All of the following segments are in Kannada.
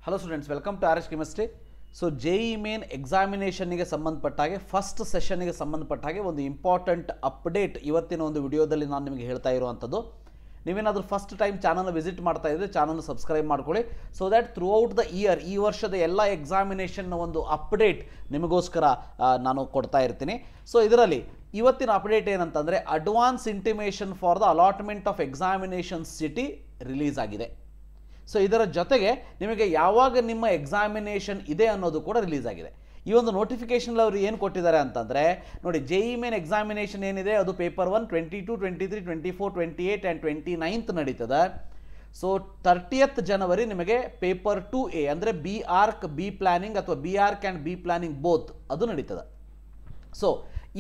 Hello students, welcome to R S chemistry. So JEE main ಎಕ್ಸಾಮಿನೇಷನ್ನಿಗೆ ಸಂಬಂಧಪಟ್ಟ ಹಾಗೆ ಫಸ್ಟ್ ಸೆಷನ್ನಿಗೆ ಸಂಬಂಧಪಟ್ಟ ಹಾಗೆ ಒಂದು ಇಂಪಾರ್ಟೆಂಟ್ ಅಪ್ಡೇಟ್ ಇವತ್ತಿನ ಒಂದು ವಿಡಿಯೋದಲ್ಲಿ ನಾನು ನಿಮಗೆ ಹೇಳ್ತಾ ಇರುವಂಥದ್ದು. ನೀವೇನಾದರೂ ಫಸ್ಟ್ ಟೈಮ್ ಚಾನಲ್ ವಿಸಿಟ್ ಮಾಡ್ತಾ ಇದ್ದರೆ ಚಾನಲ್ ಸಬ್ಸ್ಕ್ರೈಬ್ ಮಾಡ್ಕೊಳ್ಳಿ. So that through out the year ಈ ವರ್ಷದ ಎಲ್ಲ ಎಕ್ಸಾಮಿನೇಷನ್ನ ಒಂದು ಅಪ್ಡೇಟ್ ನಿಮಗೋಸ್ಕರ ನಾನು ಕೊಡ್ತಾ ಇರ್ತೀನಿ. ಸೊ ಇದರಲ್ಲಿ ಇವತ್ತಿನ ಅಪ್ಡೇಟ್ ಏನಂತಂದರೆ advance intimation for the allotment of examination city release ಆಗಿದೆ. ಸೊ ಇದರ ಜೊತೆಗೆ ನಿಮಗೆ ಯಾವಾಗ ನಿಮ್ಮ ಎಕ್ಸಾಮಿನೇಷನ್ ಇದೆ ಅನ್ನೋದು ಕೂಡ ರಿಲೀಸ್ ಆಗಿದೆ. ಈ ಒಂದು ನೋಟಿಫಿಕೇಶನ್ ಅವರು ಏನು ಕೊಟ್ಟಿದ್ದಾರೆ ಅಂತಂದರೆ ನೋಡಿ, JEE ಮೇನ್ ಎಕ್ಸಾಮಿನೇಷನ್ ಏನಿದೆ ಅದು ಪೇಪರ್ 1 22, 23, 24, 28 ಆ್ಯಂಡ್ 29 ನಡೀತದೆ. ಸೊ 30th ಜನವರಿ ನಿಮಗೆ ಪೇಪರ್ 2A ಅಂದರೆ ಬಿ ಆರ್ಕ್ ಬಿ ಪ್ಲಾನಿಂಗ್ ಅಥವಾ B arc and B planning both ಅದು ನಡೀತದೆ. ಸೊ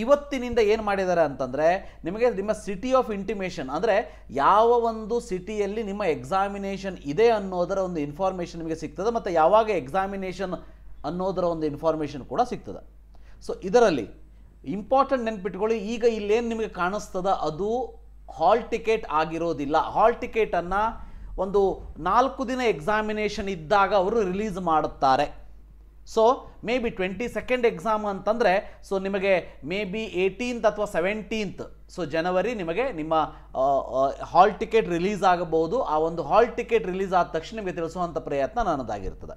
ಇವತ್ತಿನಿಂದ ಏನು ಮಾಡಿದ್ದಾರೆ ಅಂತಂದರೆ ನಿಮಗೆ ನಿಮ್ಮ ಸಿಟಿ ಆಫ್ ಇಂಟಿಮೇಷನ್ ಅಂದರೆ ಯಾವ ಒಂದು ಸಿಟಿಯಲ್ಲಿ ನಿಮ್ಮ ಎಕ್ಸಾಮಿನೇಷನ್ ಇದೆ ಅನ್ನೋದರ ಒಂದು ಇನ್ಫಾರ್ಮೇಷನ್ ನಿಮಗೆ ಸಿಗ್ತದೆ ಮತ್ತು ಯಾವಾಗ ಎಕ್ಸಾಮಿನೇಷನ್ ಅನ್ನೋದರ ಒಂದು ಇನ್ಫಾರ್ಮೇಷನ್ ಕೂಡ ಸಿಗ್ತದೆ. ಸೊ ಇದರಲ್ಲಿ ಇಂಪಾರ್ಟೆಂಟ್ ನೆನ್ಪಿಟ್ಕೊಳ್ಳಿ, ಈಗ ಇಲ್ಲೇನು ನಿಮಗೆ ಕಾಣಿಸ್ತದ ಅದು ಹಾಲ್ ಟಿಕೆಟ್ ಆಗಿರೋದಿಲ್ಲ. ಹಾಲ್ ಟಿಕೆಟನ್ನು ಒಂದು 4 ದಿನ ಎಕ್ಸಾಮಿನೇಷನ್ ಇದ್ದಾಗ ಅವರು ರಿಲೀಸ್ ಮಾಡುತ್ತಾರೆ. So may be 22nd exam ಅಂತಂದರೆ ಸೊ ನಿಮಗೆ ಮೇ ಬಿ 18th ಅಥವಾ 17th ಸೊ ಜನವರಿ ನಿಮಗೆ ನಿಮ್ಮ ಹಾಲ್ ಟಿಕೆಟ್ ರಿಲೀಸ್ ಆಗಬಹುದು. ಆ ಒಂದು ಹಾಲ್ ಟಿಕೆಟ್ ರಿಲೀಸ್ ಆದ ತಕ್ಷಣ ನಿಮಗೆ ತಿಳಿಸುವಂಥ ಪ್ರಯತ್ನ ನನ್ನದಾಗಿರ್ತದೆ.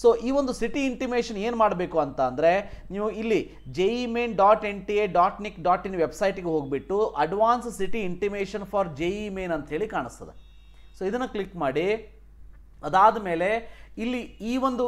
ಸೊ ಈ ಒಂದು ಸಿಟಿ ಇಂಟಿಮೇಷನ್ ಏನು ಮಾಡಬೇಕು ಅಂತ ಅಂದರೆ ನೀವು ಇಲ್ಲಿ JEEmain.NTA.nic.in ವೆಬ್ಸೈಟಿಗೆ ಹೋಗಿಬಿಟ್ಟು advance city intimation for JEE main ಅಂಥೇಳಿ ಕಾಣಿಸ್ತದೆ. ಸೊ ಇದನ್ನು ಕ್ಲಿಕ್ ಮಾಡಿ ಅದಾದ ಮೇಲೆ ಇಲ್ಲಿ ಈ ಒಂದು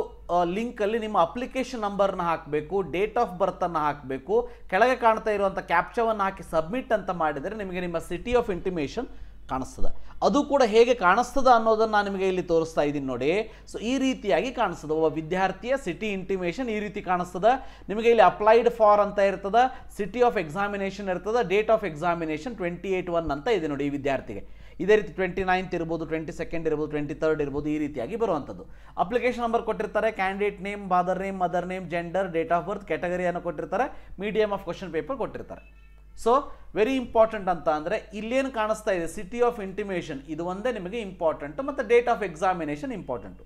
ಲಿಂಕಲ್ಲಿ ನಿಮ್ಮ ಅಪ್ಲಿಕೇಶನ್ ನಂಬರ್ನ ಹಾಕಬೇಕು, ಡೇಟ್ ಆಫ್ ಬರ್ತನ್ನು ಹಾಕಬೇಕು, ಕೆಳಗೆ ಕಾಣ್ತಾ ಇರುವಂಥ ಕ್ಯಾಪ್ಚಾವನ್ನು ಹಾಕಿ ಸಬ್ಮಿಟ್ ಅಂತ ಮಾಡಿದರೆ ನಿಮಗೆ ನಿಮ್ಮ ಸಿಟಿ ಆಫ್ ಇಂಟಿಮೇಷನ್ ಕಾಣಿಸ್ತದೆ. ಅದು ಕೂಡ ಹೇಗೆ ಕಾಣಿಸ್ತದೆ ಅನ್ನೋದನ್ನು ನಾನು ನಿಮಗೆ ಇಲ್ಲಿ ತೋರಿಸ್ತಾ ಇದ್ದೀನಿ ನೋಡಿ. ಸೊ ಈ ರೀತಿಯಾಗಿ ಕಾಣಿಸ್ತದೆ. ಒಬ್ಬ ವಿದ್ಯಾರ್ಥಿಯ ಸಿಟಿ ಇಂಟಿಮೇಷನ್ ಈ ರೀತಿ ಕಾಣಿಸ್ತದೆ. ನಿಮಗೆ ಇಲ್ಲಿ ಅಪ್ಲೈಡ್ ಫಾರ್ ಅಂತ ಇರ್ತದೆ, ಸಿಟಿ ಆಫ್ ಎಕ್ಸಾಮಿನೇಷನ್ ಇರ್ತದೆ, ಡೇಟ್ ಆಫ್ ಎಕ್ಸಾಮಿನೇಷನ್ 28/1 ಅಂತ ಇದೆ ನೋಡಿ ಈ ವಿದ್ಯಾರ್ಥಿಗೆ. ಇದೇ ರೀತಿ 29th ಇರ್ಬೋದು, 22nd ಇರ್ಬೋದು, 23rd ಇರ್ಬೋದು, ಈ ರೀತಿಯಾಗಿ ಬರುವಂಥದ್ದು. ಅಪ್ಲಿಕೇಶನ್ ನಂಬರ್ ಕೊಟ್ಟಿರ್ತಾರೆ, candidate name, father name, mother name, gender, date of birth, ಕ್ಯಾಟಗರಿಯನ್ನು ಕೊಟ್ಟಿರ್ತಾರೆ, ಮೀಡಿಯಮ್ ಆಫ್ ಕ್ವಶನ್ ಪೇಪರ್ ಕೊಟ್ಟಿರ್ತಾರೆ. ಸೊ ವೆರಿ ಇಂಪಾರ್ಟೆಂಟ್ ಅಂತ ಅಂದರೆ ಇಲ್ಲೇನು ಕಾಣಿಸ್ತಾ ಇದೆ ಸಿಟಿ ಆಫ್ ಇಂಟಿಮೇಷನ್ ಇದು ಒಂದೇ ನಿಮಗೆ ಇಂಪಾರ್ಟೆಂಟು ಮತ್ತು ಡೇಟ್ ಆಫ್ ಎಕ್ಸಾಮಿನೇಷನ್ ಇಂಪಾರ್ಟೆಂಟು.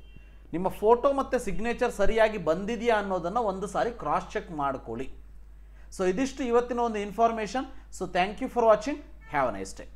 ನಿಮ್ಮ ಫೋಟೋ ಮತ್ತು ಸಿಗ್ನೇಚರ್ ಸರಿಯಾಗಿ ಬಂದಿದೆಯಾ ಅನ್ನೋದನ್ನು ಒಂದು ಸಾರಿ ಕ್ರಾಸ್ ಚೆಕ್ ಮಾಡ್ಕೊಳ್ಳಿ. ಸೊ ಇದಿಷ್ಟು ಇವತ್ತಿನ ಒಂದು information. So thank you for watching. Have a nice day.